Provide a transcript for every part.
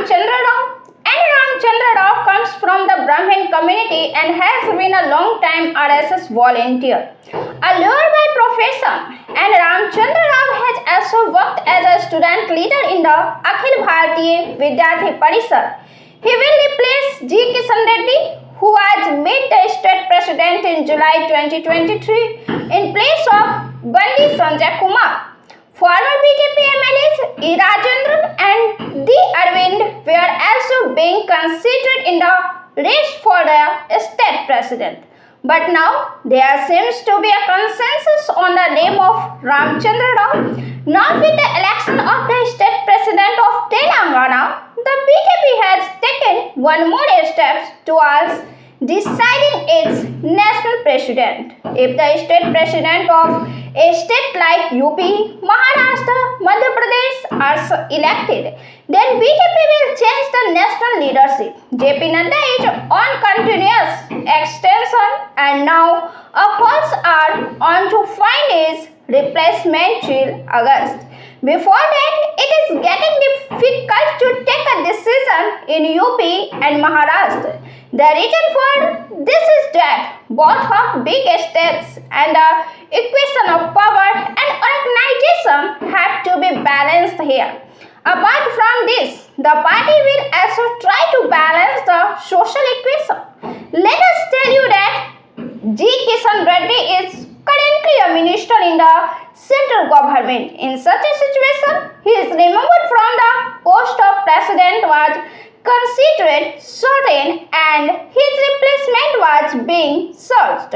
Ramchandra Rao. And Ramchandra Rao comes from the Brahmin community and has been a long time RSS volunteer. A lawyer by profession, and Ramchandra Rao has also worked as a student leader in the Akhil Bharatiya Vidyarthi Parishad. He will replace G. Kishan Reddy, who was made the state president in July 2023 in place of Bandi Sanjay Kumar. Former BJP MLAs E. Rajendran and D. Arvind were also being considered in the race for the state president. But now there seems to be a consensus on the name of Ramchandra Rao. Now with the election of the state president of Telangana, the BJP has taken one more step towards deciding its national president. If the state president of a state like UP, Maharashtra, Madhya Pradesh are elected, then BJP will change the national leadership. JP Nadda is on continuous extension and now efforts are on to find his replacement till August. Before that, it is getting difficult to take a decision in UP and Maharashtra. The reason for this is that both have big states and the equation of power and organization have to be balanced here. Apart from this, the party will also try to balance the social equation. Let us tell you that G. Kishan Reddy is currently a minister in the central government. In such a situation, he is removed from the post of president was considered certain and his replacement was being searched.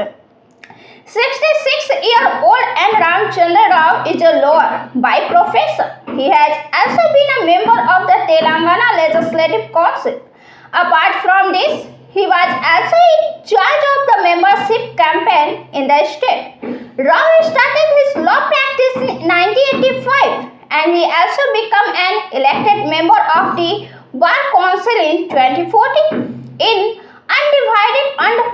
66-year-old N. Ramchandra Rao is a lawyer by profession. He has also been a member of the Telangana Legislative Council. Apart from this, he was also in charge of the membership campaign in the state. Rao started his law practice in 1985 and he also became an elected member of the Bar Council in 2014 in undivided Andhra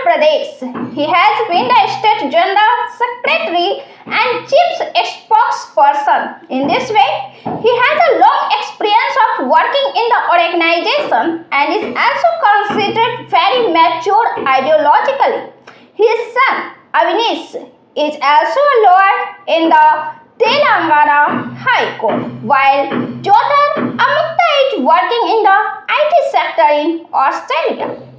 Pradesh. He has been the state general secretary and chief spokesperson. In this way, he has a long experience of working in the organization and is also considered very mature ideologically. His son, Avnish, is also a lawyer in the Telangana High Court, while daughter Amukta is working in the IT sector in Australia.